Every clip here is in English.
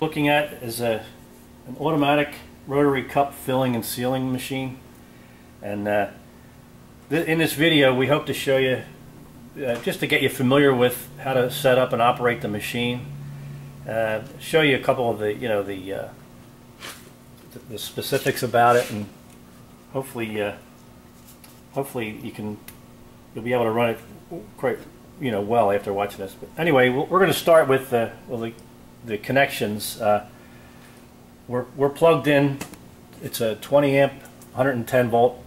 Looking at is an automatic rotary cup filling and sealing machine, and in this video we hope to show you just to get you familiar with how to set up and operate the machine, show you a couple of the the specifics about it, and hopefully you'll be able to run it quite well after watching this. But anyway, we're going to start with the connections. We're plugged in. It's a 20 amp 110 volt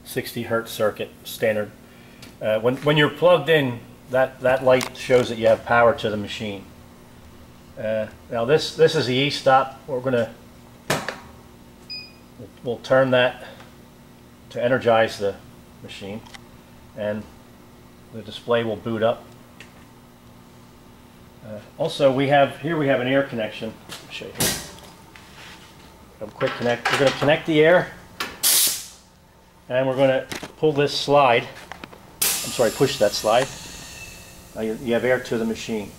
60 hertz circuit standard. When you're plugged in, that light shows that you have power to the machine. Now this is the e-stop. We'll turn that to energize the machine, and the display will boot up. Also, we have an air connection. I'll show you. Quick connect. We're going to connect the air, and we're going to pull this slide. I'm sorry, push that slide. Now you have air to the machine,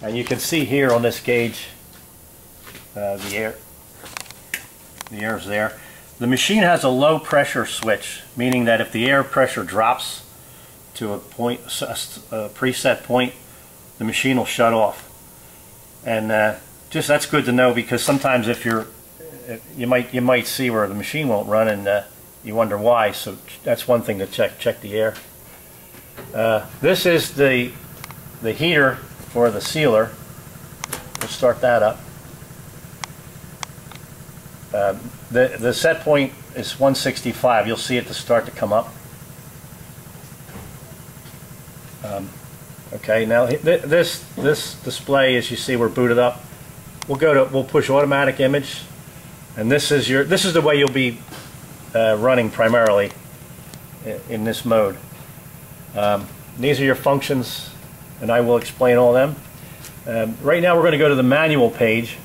and you can see here on this gauge the air is there. The machine has a low pressure switch, meaning that if the air pressure drops to a preset point, the machine will shut off. And that's good to know, because sometimes you might see where the machine won't run, and you wonder why. So that's one thing to check the air. This is the heater for the sealer. We'll start that up. The set point is 165. You'll see it to start to come up. Okay, now this display, as you see, we're booted up. We'll push automatic image, and this is the way you'll be running primarily in this mode. These are your functions, and I will explain all of them. Right now we're going to go to the manual page,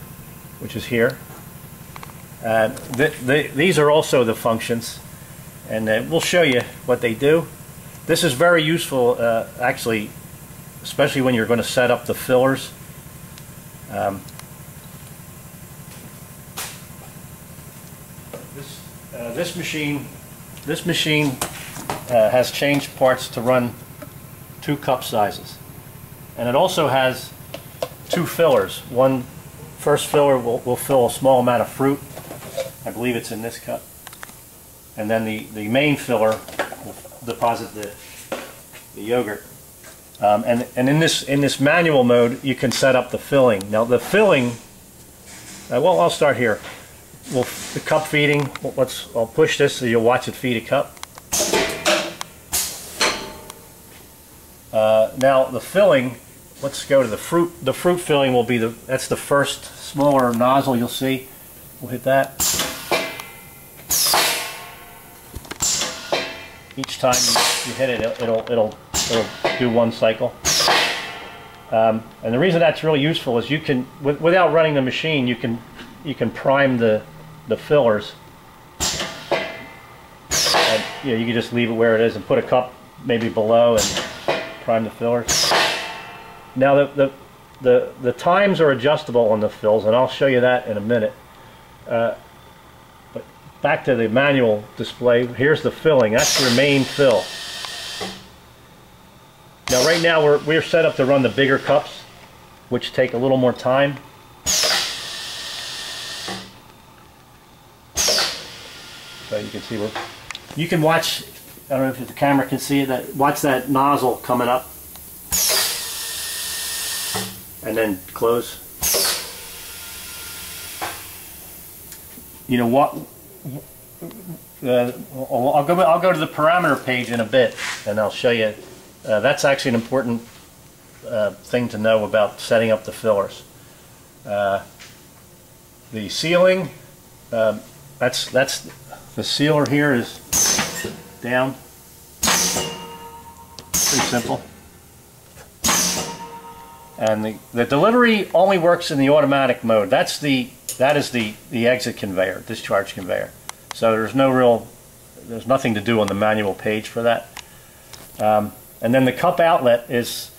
which is here. These are also the functions, and we'll show you what they do. This is very useful, actually, especially when you're going to set up the fillers. This machine has changed parts to run 2 cup sizes, and it also has 2 fillers. First filler will fill a small amount of fruit. I believe it's in this cup, and then the main filler will deposit the yogurt. And in this manual mode, you can set up the filling. Now the filling, well, I'll start here. The cup feeding. I'll push this so you'll watch it feed a cup. Now the filling. Let's go to the fruit. The fruit filling will be that's the first smaller nozzle you'll see. We'll hit that. Each time you hit it, it'll do 1 cycle. And the reason that's really useful is you can, without running the machine, you can prime the fillers. And, you can just leave it where it is and put a cup maybe below and prime the fillers. Now the times are adjustable on the fills, and I'll show you that in a minute. But back to the manual display. Here's the filling. That's your main fill. Now right now we're set up to run the bigger cups, which take a little more time. So you can see you can watch. I don't know if the camera can see it. Watch that nozzle coming up, and then close. You know what? I'll go to the parameter page in a bit, and I'll show you. That's actually an important thing to know about setting up the fillers. The sealing, that's the sealer here is down. Pretty simple. And the delivery only works in the automatic mode. That is the exit conveyor, discharge conveyor. So there's nothing to do on the manual page for that. And then the cup outlet is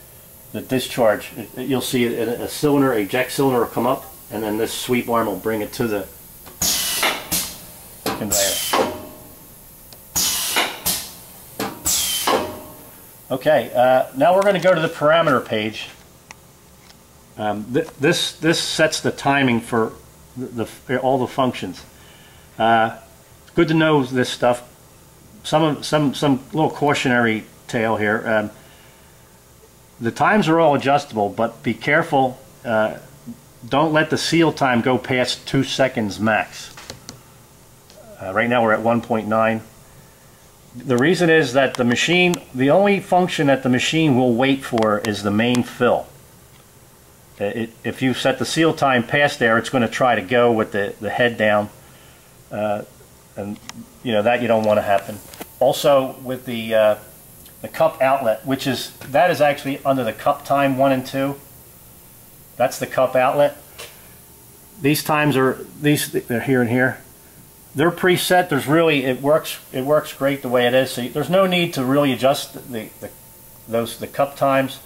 the discharge. You'll see a cylinder, a eject cylinder will come up, and then this sweep arm will bring it to the conveyor. Okay, now we're going to go to the parameter page. This sets the timing for all the functions. Good to know this stuff. Some little cautionary tale here. The times are all adjustable, but be careful. Don't let the seal time go past 2 seconds max. Right now we're at 1.9. The reason is that the only function that the machine will wait for is the main fill. If you set the seal time past there, it's going to try to go with the head down, and that you don't want to happen. Also with the cup outlet, that is actually under the cup time 1 and 2. That's the cup outlet. These times they're here and here. They're preset. It works great the way it is. So there's no need to really adjust the cup times,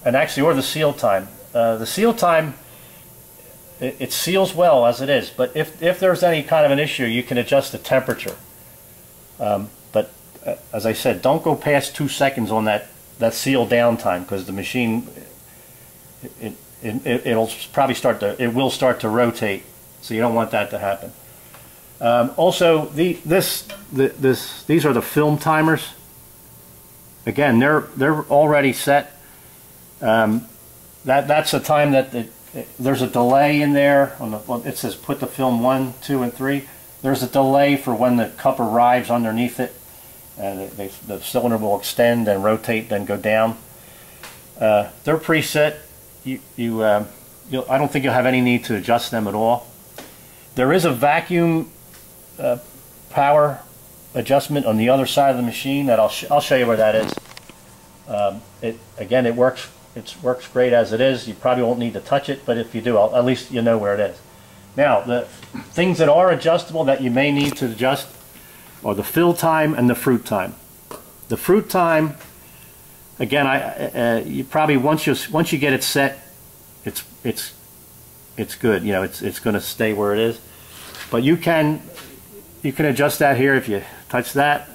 and actually, or the seal time. The seal time, it seals well as it is, but if there's any kind of an issue, you can adjust the temperature. But as I said, don't go past 2 seconds on that seal down time, because the machine it'll probably will start to rotate, so you don't want that to happen. Also, these are the film timers. Again, they're already set. That's the time that there's a delay in there. It says put the film 1, 2, and 3. There's a delay for when the cup arrives underneath it, and the cylinder will extend and rotate, then go down. They're preset. I don't think you'll have any need to adjust them at all. There is a vacuum power adjustment on the other side of the machine that I'll show you where that is. Again, it works great as it is. You probably won't need to touch it, but if you do, at least you know where it is. Now, the things that are adjustable that you may need to adjust are the fill time and the fruit time. The fruit time, again, you probably once you get it set, it's good. It's going to stay where it is. But you can adjust that here. If you touch that,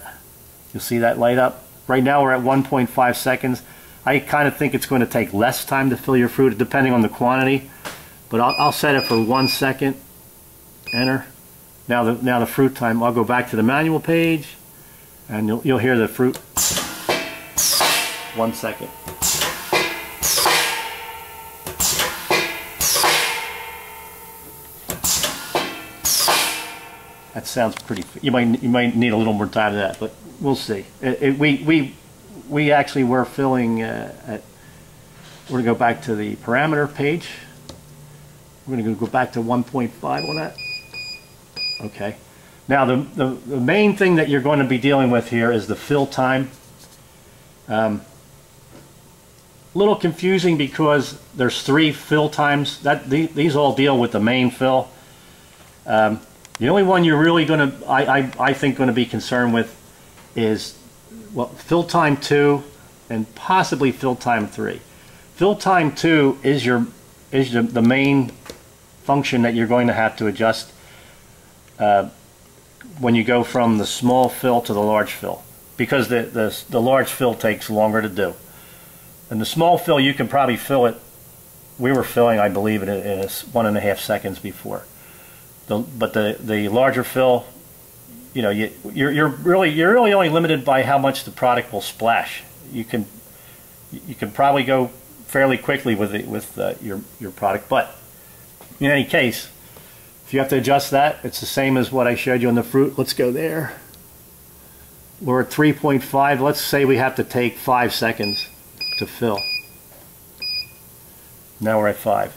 you'll see that light up. Right now we're at 1.5 seconds. I kind of think it's going to take less time to fill your fruit, depending on the quantity. But I'll set it for 1 second. Enter. Now the fruit time. I'll go back to the manual page, and you'll hear the fruit. 1 second. That sounds pretty. You might need a little more time to that, but we'll see. We actually were filling we're going to go back to the parameter page. We're going to go back to 1.5 on that. Okay. Now the main thing that you're going to be dealing with here is the fill time. A little confusing because there's 3 fill times. These all deal with the main fill. The only one you're really going to, I think, going to be concerned with is fill time 2 and possibly fill time 3. Fill time 2 is the main function that you're going to have to adjust when you go from the small fill to the large fill, because the large fill takes longer to do. And the small fill, you can probably fill it. We were filling, I believe, in 1.5 seconds before. But the larger fill, you're really only limited by how much the product will splash. You can probably go fairly quickly with your product, but in any case, if you have to adjust that, it's the same as what I showed you on the fruit. Let's go there. We're at 3.5. Let's say we have to take 5 seconds to fill. Now we're at 5.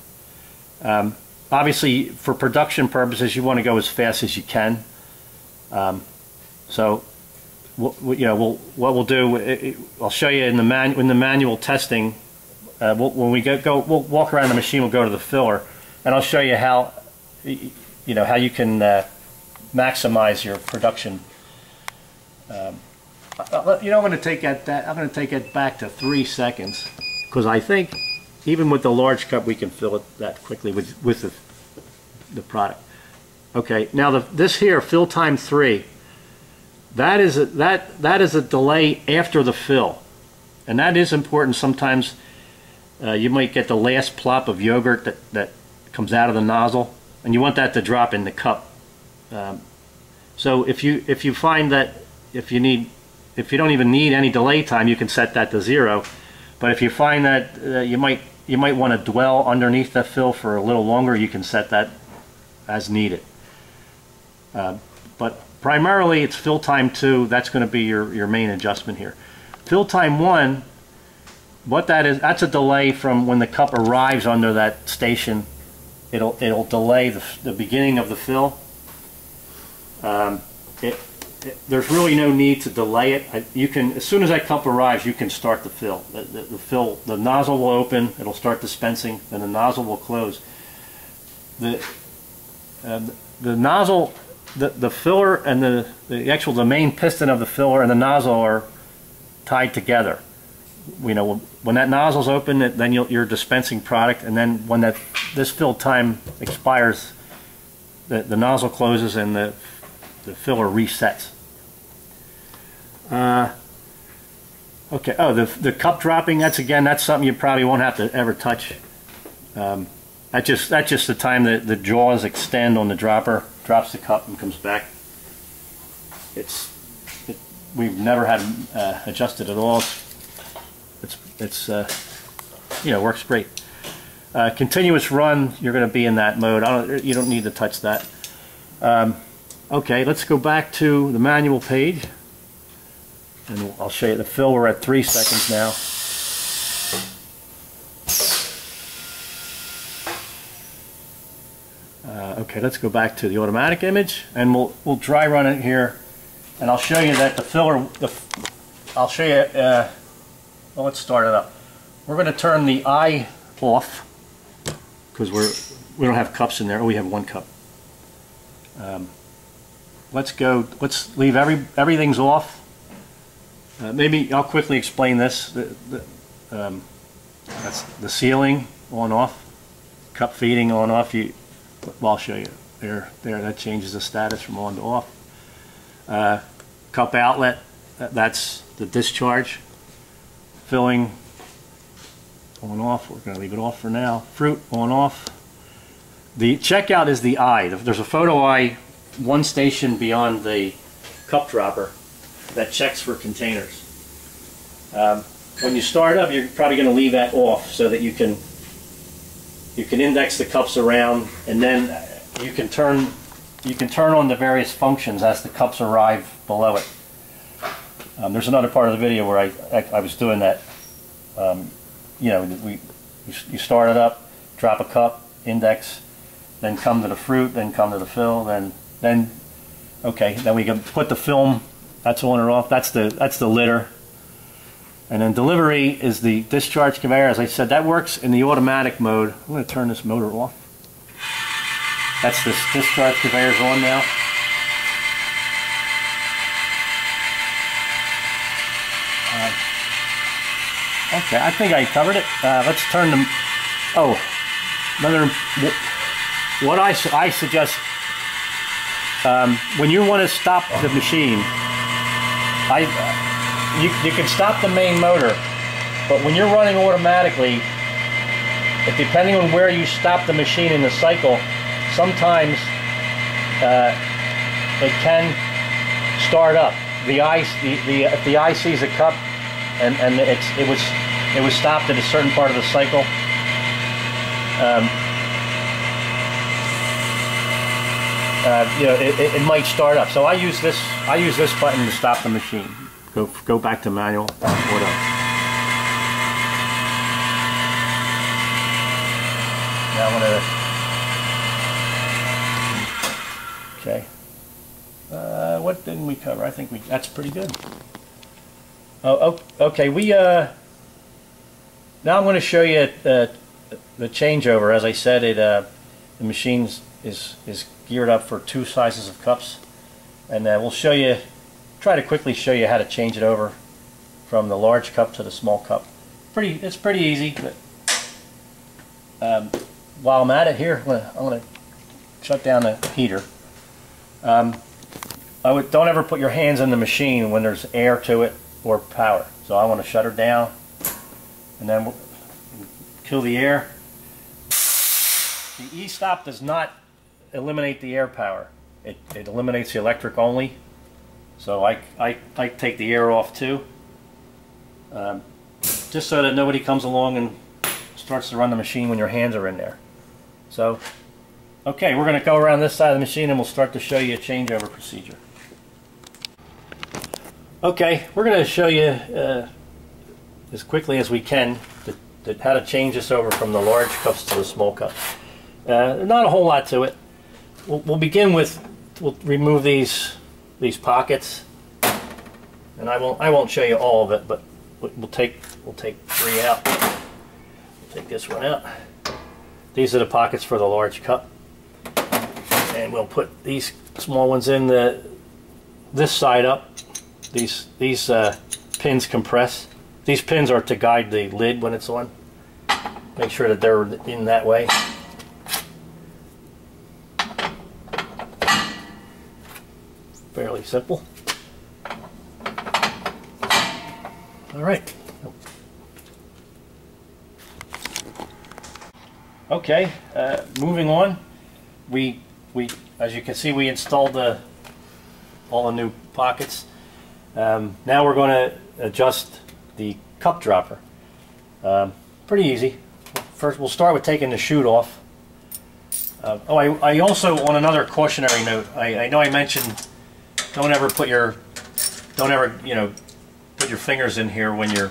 Obviously, for production purposes, you want to go as fast as you can. So, what we'll do, I'll show you in the manual testing. When we we'll walk around the machine. We'll go to the filler, and I'll show you how how you can maximize your production. I'm going to take that. I'm going to take it back to 3 seconds, because I think even with the large cup we can fill it that quickly with the product. Okay, now this here, fill time 3. That is a delay after the fill, and that is important. Sometimes you might get the last plop of yogurt that comes out of the nozzle, and you want that to drop in the cup. So if you find that if you don't even need any delay time, you can set that to 0. But if you find that you might want to dwell underneath that fill for a little longer, you can set that as needed. But primarily it's fill time 2. That's going to be your main adjustment here. Fill time 1, what that is, that's a delay from when the cup arrives under that station. It'll delay the beginning of the fill. There's really no need to delay it. You can, as soon as that cup arrives, you can start the fill. The nozzle will open, it'll start dispensing, then the nozzle will close. The nozzle, the filler and the main piston of the filler and the nozzle are tied together. When that nozzle's open, then you're dispensing product, and then when this fill time expires, the nozzle closes and the filler resets. Okay. Oh, the cup dropping. That's something you probably won't have to ever touch. That's just the time that the jaws extend on the dropper, drops the cup and comes back. We've never had adjusted at all. It's works great. Continuous run, you're going to be in that mode. You don't need to touch that. Okay, let's go back to the manual page, and I'll show you the fill. We're at 3 seconds now. Okay, let's go back to the automatic image, and we'll dry run it here, and I'll show you that the filler. I'll show you. Well, let's start it up. We're going to turn the eye off because we don't have cups in there. Oh, we have 1 cup. Let's leave everything's off. Maybe I'll quickly explain this. That's the sealing on off, cup feeding on off. I'll show you there. That changes the status from on to off. Cup outlet. That's the discharge. Filling on off. We're going to leave it off for now. Fruit on off. The checkout is the eye. There's a photo eye 1 station beyond the cup dropper that checks for containers. When you start up, you're probably going to leave that off so that you can index the cups around, and then you can turn on the various functions as the cups arrive below it. There's another part of the video where I was doing that. You start it up, drop a cup, index, then come to the fruit, then come to the fill, then we can put the film. That's on or off. That's the litter, and then delivery is the discharge conveyor. As I said, that works in the automatic mode. I'm going to turn this motor off. That's this discharge conveyor's on now. Okay, I think I covered it. Let's turn them. Oh, what I suggest when you want to stop the machine, you can stop the main motor, but when you're running automatically, depending on where you stop the machine in the cycle, sometimes it can start up. If the eye sees a cup and it was stopped at a certain part of the cycle, it might start up. So I use this button to stop the machine. Go back to manual. Okay. What didn't we cover? I think that's pretty good. Oh, okay. Now I'm going to show you the changeover. As I said, the machine is geared up for 2 sizes of cups, and we'll try to quickly show you how to change it over from the large cup to the small cup. It's pretty easy. But while I'm at it here, I'm going to shut down the heater. Don't ever put your hands in the machine when there's air to it or power. So I want to shut her down, and then we'll kill the air. The E-stop does not eliminate the air power. It eliminates the electric only. So I take the air off too, just so that nobody comes along and starts to run the machine when your hands are in there. So, okay, we're going to go around this side of the machine and we'll start to show you a changeover procedure. Okay, we're going to show you as quickly as we can how to change this over from the large cups to the small cups. Not a whole lot to it. We'll begin with, we'll remove these pockets, and I won't show you all of it, but we'll take 3 out. We'll take this one out. These are the pockets for the large cup, and we'll put these small ones in this side up. These pins compress. These pins are to guide the lid when it's on. Make sure that they're in that way. Fairly simple. All right. Okay, moving on. We as you can see, we installed all the new pockets. Now we're going to adjust the cup dropper. Pretty easy. First, we'll start with taking the chute off. I also, on another cautionary note, I know I mentioned don't ever put your fingers in here when you're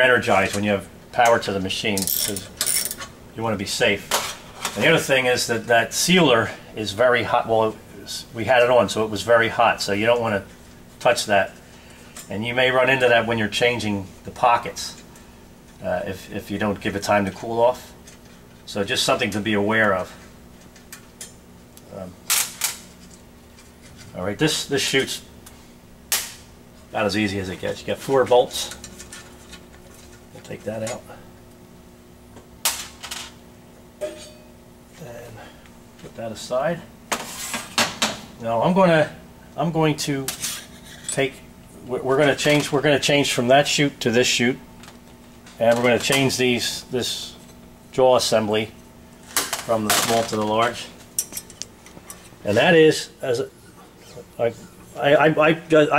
energized, when you have power to the machine, because you want to be safe. And the other thing is that sealer is very hot. Well, we had it on, so it was very hot, so you don't want to touch that. And you may run into that when you're changing the pockets if you don't give it time to cool off. So just something to be aware of. All right, this chute's about as easy as it gets. You got 4 bolts. We'll take that out. And put that aside. Now I'm going to take. We're going to change from that chute to this chute, and we're going to change this jaw assembly from the small to the large. And that is, I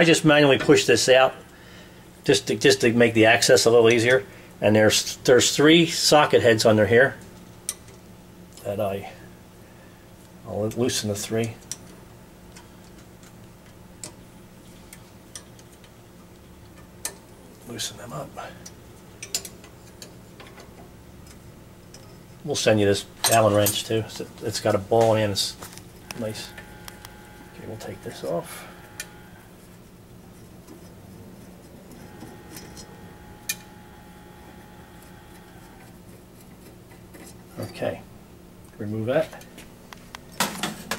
just manually push this out just to make the access a little easier. And there's 3 socket heads under here that I'll loosen the 3. Loosen them up. We'll send you this Allen wrench too. It's got a ball in. It's nice. Okay, we'll take this off. Okay, remove that.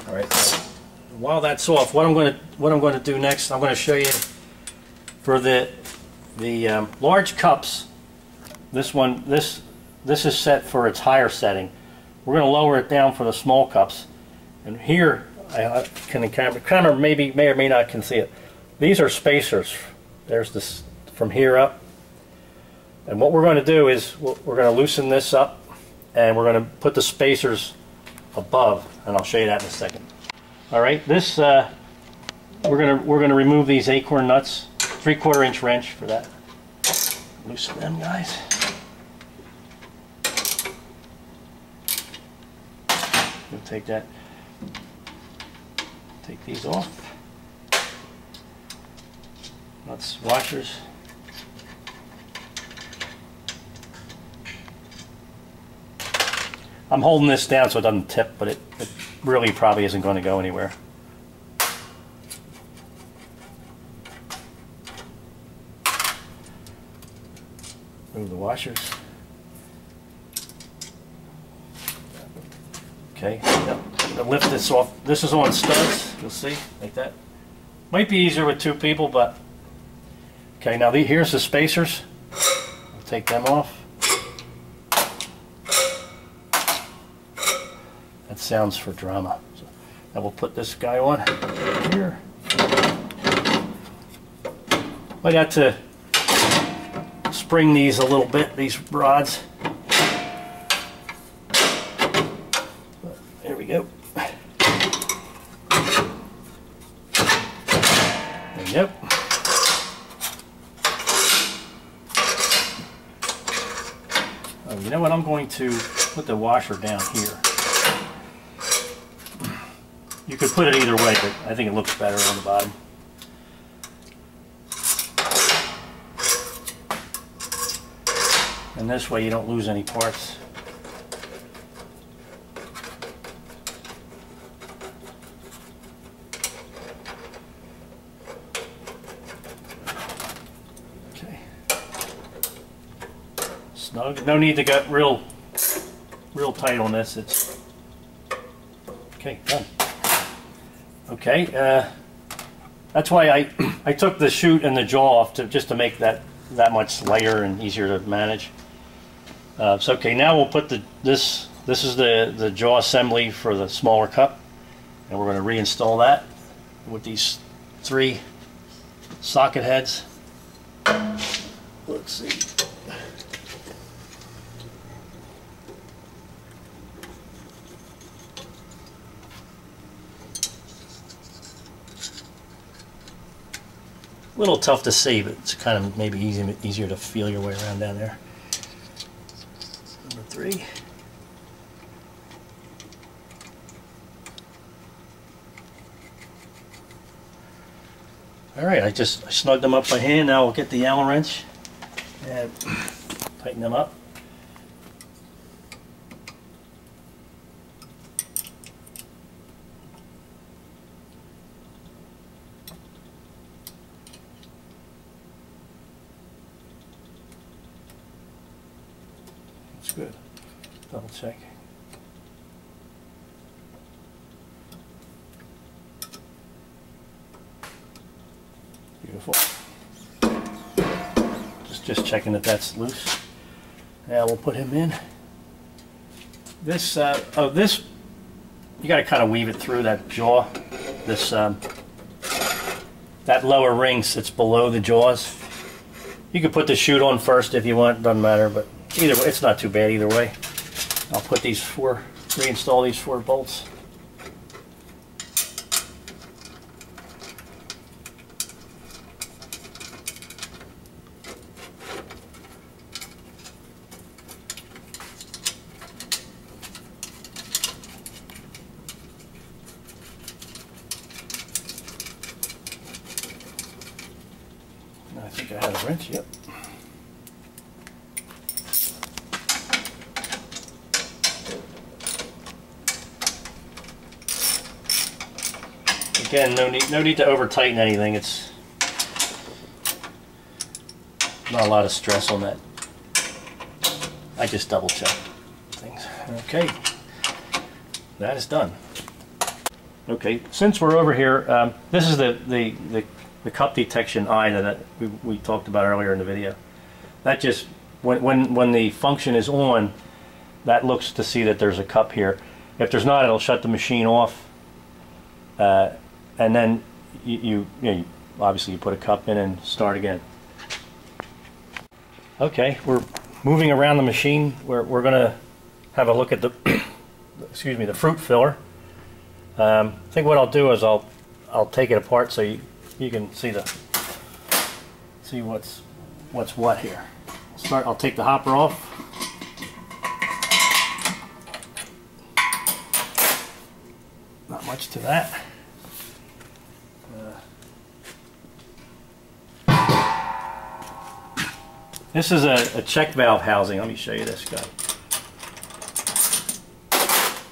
All right. While that's off, what I'm going to do next, I'm going to show you for the large cups. This is set for its higher setting. We're going to lower it down for the small cups. And here, the camera may or may not can see it. These are spacers. There's this from here up. And what we're going to do is we're going to loosen this up, and we're going to put the spacers above. And I'll show you that in a second. All right, this we're going to remove these acorn nuts. 3/4 inch wrench for that. Loosen them, guys. We'll take these off. Nuts, washers. I'm holding this down so it doesn't tip, but it really probably isn't going to go anywhere. Move the washers. Okay, I'm gonna lift this off. This is on studs, you'll see, like that. Might be easier with two people, but okay, now here's the spacers. I'll take them off. That sounds for drama. So now we'll put this guy on here. Might have to spring these a little bit, these rods. There we go. There we go. Oh, you know what? I'm going to put the washer down here. You could put it either way, but I think it looks better on the bottom. And this way you don't lose any parts. Okay. Snug. No need to get real tight on this. It's okay, done. Okay, that's why I took the chute and the jaw off just to make that much lighter and easier to manage. So okay, now we'll put this is the jaw assembly for the smaller cup, and we're going to reinstall that with these 3 socket heads. Let's see. A little tough to see, but it's kind of maybe easier to feel your way around down there. Number 3. All right, I snugged them up by hand. Now we'll get the Allen wrench and tighten them up. That's good. Double check. Beautiful. Just checking that that's loose. Now we'll put him in. This this you got to kind of weave it through that jaw. This that lower ring sits below the jaws. You could put the chute on first if you want. Doesn't matter, but either way, it's not too bad either way. I'll put these reinstall these 4 bolts. I think I have a wrench, yep. Again, no need to over tighten anything. It's not a lot of stress on that. I just double check things. Okay, that is done. Okay, since we're over here, this is the cup detection eye that we talked about earlier in the video. That just when the function is on, that looks to see that there's a cup here. If there's not, it'll shut the machine off. And then you obviously you put a cup in and start again. Okay, we're moving around the machine. We're going to have a look at the excuse me, the fruit filler. I think what I'll do is I'll take it apart so you can see what's what here. I'll take the hopper off. Not much to that. This is a check valve housing. Let me show you this guy.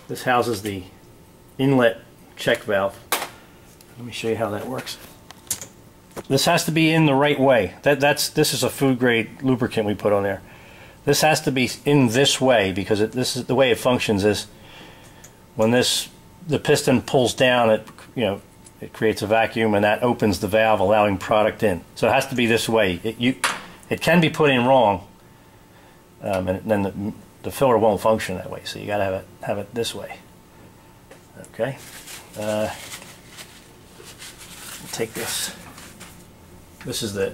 This houses the inlet check valve. Let me show you how that works. This has to be in the right way. This is a food grade lubricant we put on there. This has to be in this way because this is the way it functions. Is when the piston pulls down, it creates a vacuum and that opens the valve, allowing product in. So it has to be this way. It can be put in wrong, and then the filler won't function that way. So you got to have it this way. Okay. Take this. This is the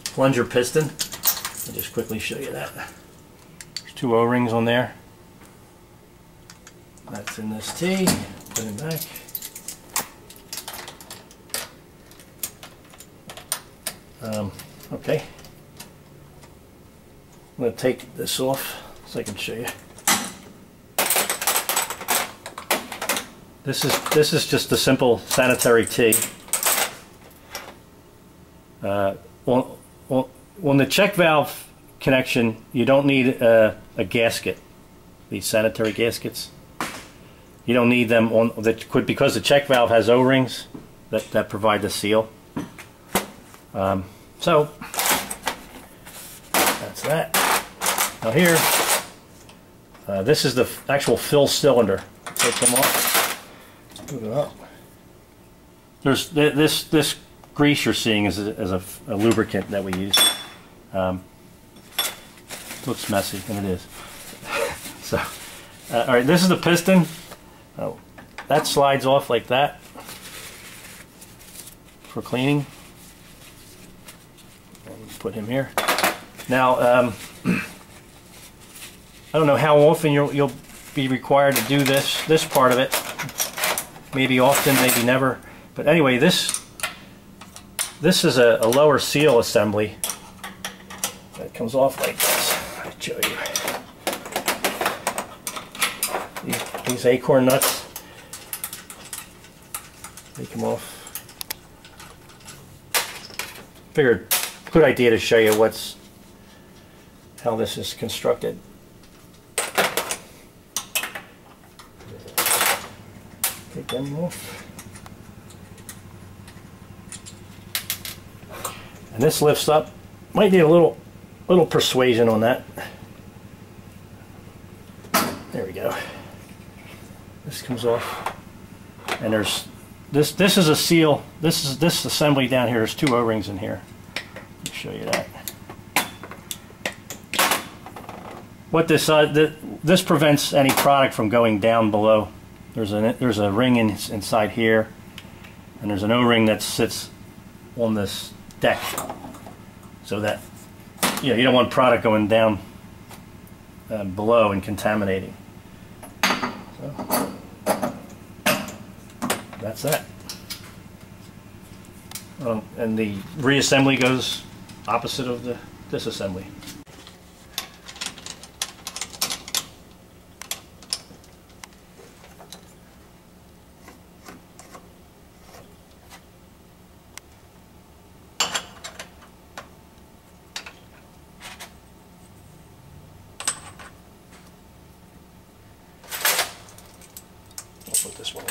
plunger piston. I'll just quickly show you that. There's 2 O-rings on there. That's in this T. Put it back. Okay. I'm going to take this off so I can show you. This is just a simple sanitary T. On the check valve connection, you don't need a gasket. These sanitary gaskets, you don't need them because the check valve has O-rings that provide the seal. So that's that. Now here, this is the actual fill cylinder. Take them off. Move it up. There's this grease you're seeing is a lubricant that we use. Looks messy, and it is. So, all right, this is the piston. Oh, that slides off like that for cleaning. And put him here. Now, I don't know how often you'll be required to do this part of it. Maybe often, maybe never. But anyway, this is a lower seal assembly that comes off like this. I'll show you. These acorn nuts, they come off. Figured, good idea to show you how this is constructed. Take them off. And this lifts up. Might need a little persuasion on that. There we go. This comes off, and there's this is a seal. This assembly down here. There's 2 O-rings in here. Let me show you that. What this prevents any product from going down below. There's a ring inside here, and there's an O-ring that sits on this deck, so that you don't want product going down below and contaminating. So that's that. And the reassembly goes opposite of the disassembly. Put this one on.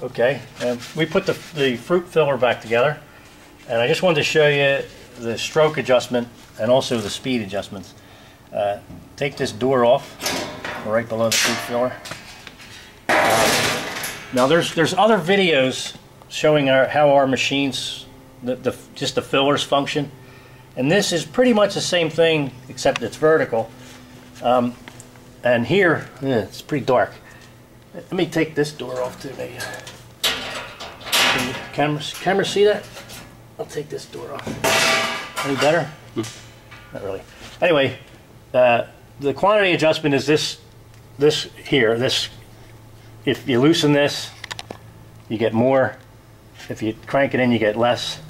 Okay, we put the fruit filler back together, and I just wanted to show you the stroke adjustment and also the speed adjustments. Take this door off, right below the feed filler. Now there's other videos showing how our machines, just the fillers function, and this is pretty much the same thing except it's vertical. And here, it's pretty dark. Let me take this door off too, maybe. Can camera see that? I'll take this door off. Any better? Not really. Anyway, the quantity adjustment is this here. If you loosen this, you get more. If you crank it in, you get less.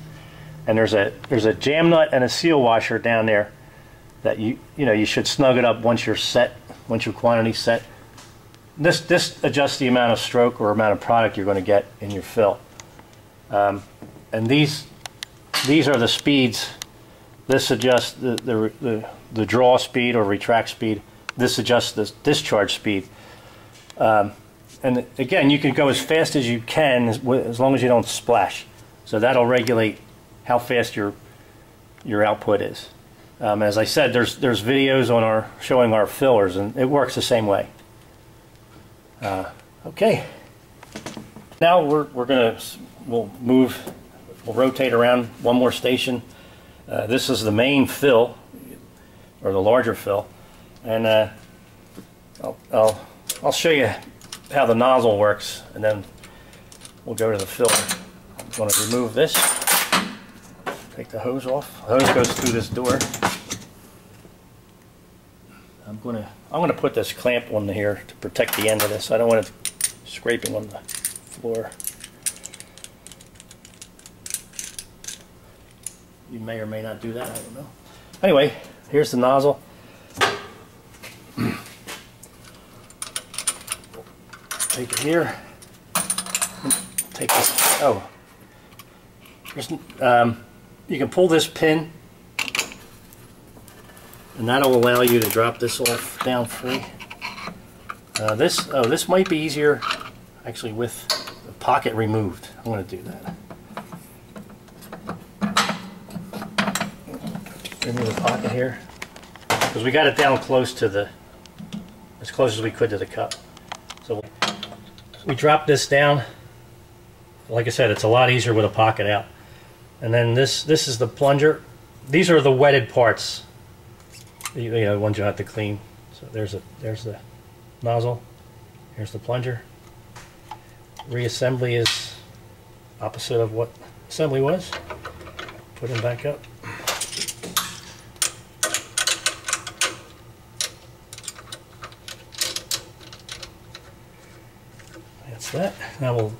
And there's a jam nut and a seal washer down there that you should snug it up once you're set, once your quantity's set. This adjusts the amount of stroke or amount of product you're going to get in your fill. And these are the speeds. This adjusts the draw speed or retract speed. This adjusts the discharge speed. And again, you can go as fast as you can as long as you don't splash. So that'll regulate how fast your output is. As I said, there's videos showing our fillers, and it works the same way. Okay. Now we'll rotate around one more station. This is the main fill, or the larger fill, and I'll show you how the nozzle works, and then we'll go to the filler. I'm going to remove this. Take the hose off. The hose goes through this door. I'm going to put this clamp on here to protect the end of this. I don't want it scraping on the floor. You may or may not do that, I don't know. Anyway, here's the nozzle. Take it here. Take this. Oh, you can pull this pin, and that'll allow you to drop this off down free. This might be easier actually with the pocket removed. I'm going to do that. Remove the pocket here because we got it down close to as close as we could to the cup. So we drop this down. Like I said, it's a lot easier with a pocket out. And then this is the plunger. These are the wetted parts. The ones you have to clean. So there's the nozzle. Here's the plunger. Reassembly is opposite of what assembly was. Put them back up. That's that. Now we'll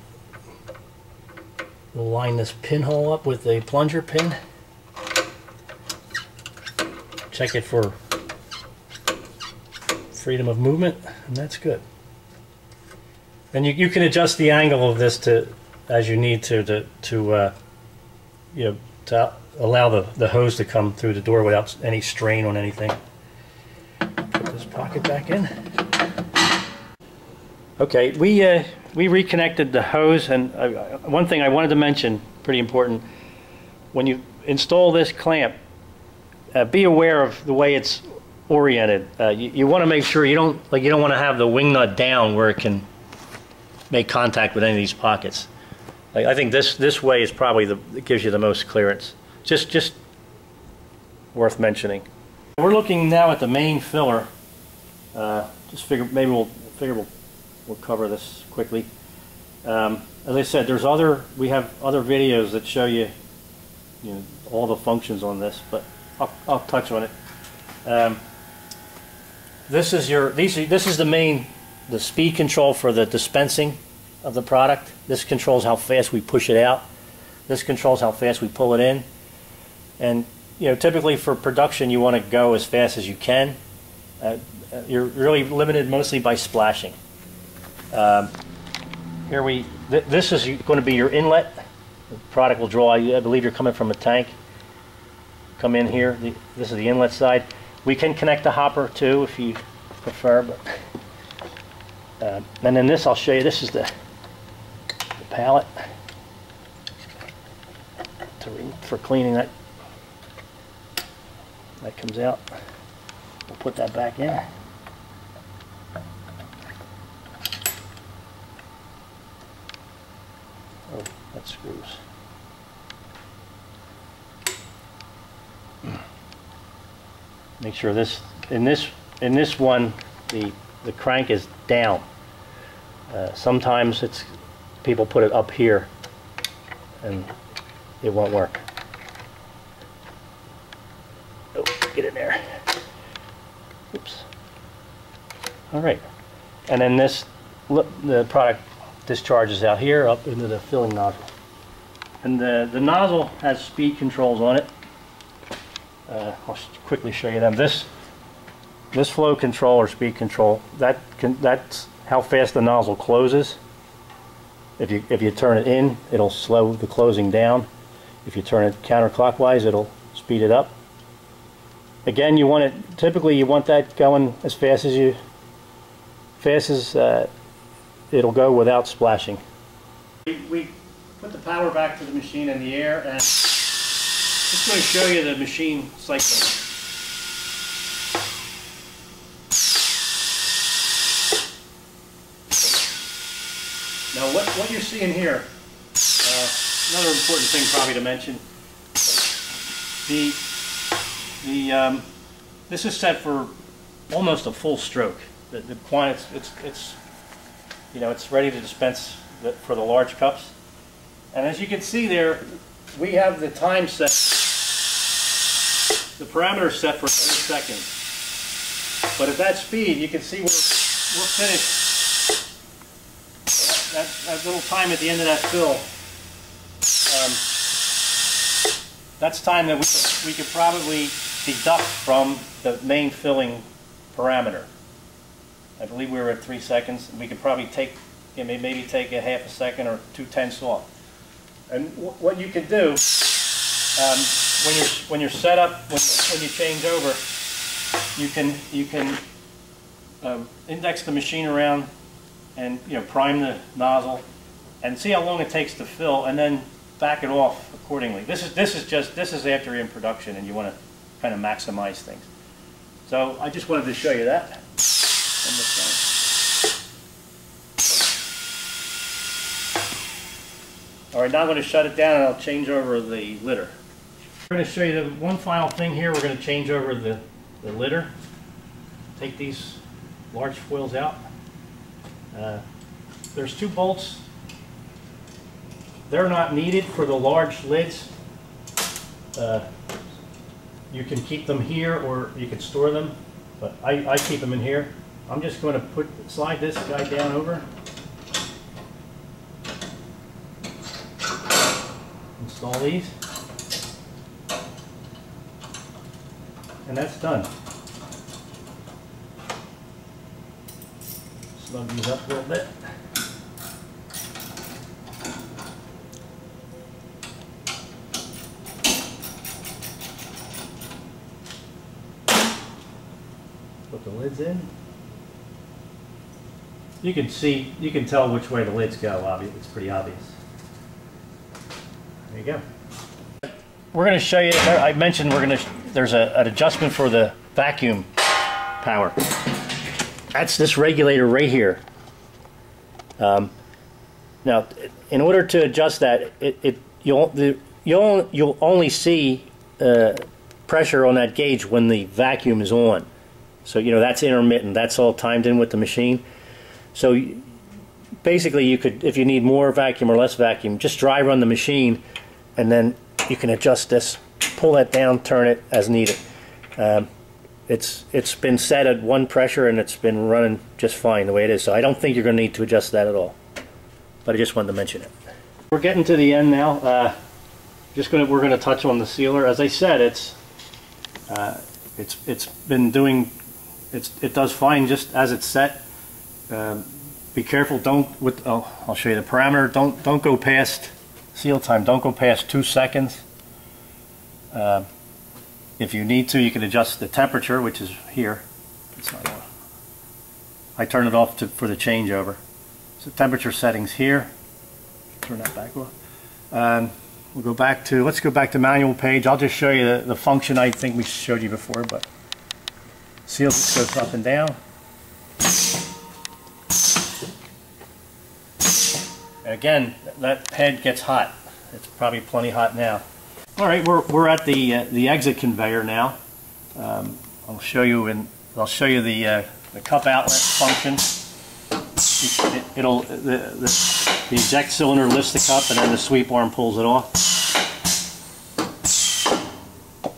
line this pinhole up with a plunger pin. Check it for freedom of movement, and that's good. And you can adjust the angle of this as you need to allow the hose to come through the door without any strain on anything. Put this pocket back in. Okay, we reconnected the hose, and one thing I wanted to mention, pretty important, when you install this clamp, be aware of the way it's oriented. You want to make sure you don't want to have the wing nut down where it can make contact with any of these pockets. I think this way is probably it gives you the most clearance. Just worth mentioning. We're looking now at the main filler. We'll cover this quickly. As I said, we have other videos that show you all the functions on this, but I'll touch on it. This is the speed control for the dispensing of the product. This controls how fast we push it out. This controls how fast we pull it in. And typically for production, you want to go as fast as you can. You're really limited mostly by splashing. This is going to be your inlet. The product will draw. I believe you're coming from a tank. Come in here. This is the inlet side. We can connect the hopper too if you prefer. But and then this, I'll show you. This is the pallet for cleaning that. That comes out. We'll put that back in. That screws. Make sure this in this one the crank is down. Sometimes people put it up here and it won't work. Oh, get in there. Oops. All right, and then the product discharges out here up into the filling nozzle, and the nozzle has speed controls on it. I'll quickly show you them. This flow control or speed control, that's how fast the nozzle closes. If you turn it in, it'll slow the closing down. If you turn it counterclockwise, it'll speed it up. Again, typically you want that going as fast as it'll go without splashing. We put the power back to the machine in the air, and just going to show you the machine cycling. Now what you're seeing here, another important thing probably to mention, this is set for almost a full stroke. The quantity, it's ready to dispense for the large cups. And as you can see there, we have the time set, the parameter set for 30 seconds. But at that speed, you can see we're finished. That little time at the end of that fill, that's time that we could probably deduct from the main filling parameter. I believe we were at 3 seconds. We could probably maybe take a half a second or 2/10 off. And what you can do when you're set up, when you change over, you can index the machine around and prime the nozzle and see how long it takes to fill, and then back it off accordingly. This is after you're in production and you want to kind of maximize things. So I just wanted to show you that. All right, now I'm going to shut it down and I'll change over the litter. I'm going to show you the one final thing here. We're going to change over the litter. Take these large foils out. There's 2 bolts. They're not needed for the large lids. You can keep them here or you can store them, but I keep them in here. I'm just going to slide this guy down over. Install these. And that's done. Slug these up a little bit. Put the lids in. You can tell which way the lids go. It's pretty obvious. There you go. We're going to show you. I mentioned there's an adjustment for the vacuum power. That's this regulator right here. Now, in order to adjust that, you'll only see pressure on that gauge when the vacuum is on. So that's intermittent. That's all timed in with the machine. So basically, you could, if you need more vacuum or less vacuum, just dry run the machine, and then you can adjust this, pull that down, turn it as needed. It's been set at one pressure and it's been running just fine the way it is. So I don't think you're going to need to adjust that at all. But I just wanted to mention it. We're getting to the end now. We're going to touch on the sealer. As I said, it does fine just as it's set. Be careful. I'll show you the parameter. Don't go past seal time. Don't go past 2 seconds. If you need to, you can adjust the temperature, which is here. It's not on. I turn it off for the changeover. So temperature settings here. Turn that back off. We'll go back to, let's go back to manual page. I'll just show you the function I think we showed you before, but seal just goes up and down. Again, that head gets hot. It's probably plenty hot now. All right, we're at the exit conveyor now. I'll show you the cup outlet function. The eject cylinder lifts the cup, and then the sweep arm pulls it off.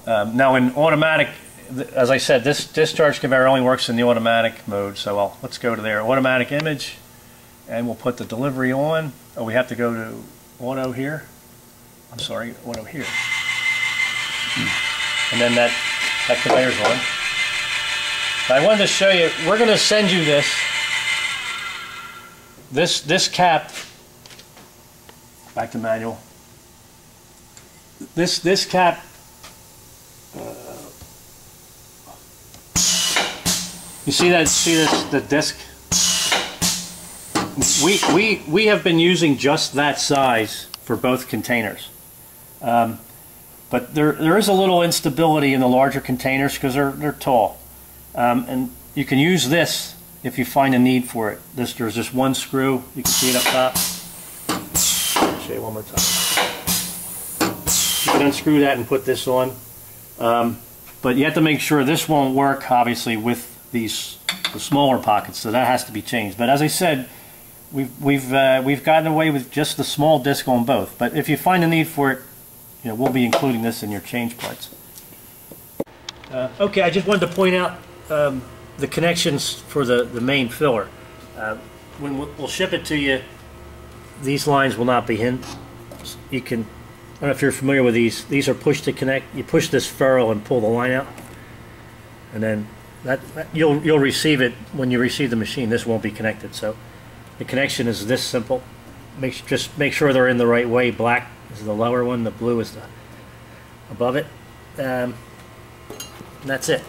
Now in automatic, as I said, this discharge conveyor only works in the automatic mode. So let's go to there, automatic image, and we'll put the delivery on. Oh, we have to go to auto here. I'm sorry, auto here. And then that conveyor's on. But I wanted to show you, we're going to send you this cap, back to manual. This cap, you see the disc? We have been using just that size for both containers. But there is a little instability in the larger containers because they're tall. And you can use this if you find a need for it. There's just one screw. You can see it up top. I'll show you one more time. You can unscrew that and put this on. But you have to make sure this won't work, obviously, with the smaller pockets, so that has to be changed. But as I said, we've gotten away with just the small disc on both. But if you find a need for it, we'll be including this in your change parts. Okay, I just wanted to point out the connections for the main filler. When we'll ship it to you, these lines will not be in. You can, I don't know if you're familiar with these. These are push to connect. You push this ferrule and pull the line out, and then you'll receive it when you receive the machine. This won't be connected, so the connection is this simple. Just make sure they're in the right way. Black is the lower one, the blue is the above it. And that's it.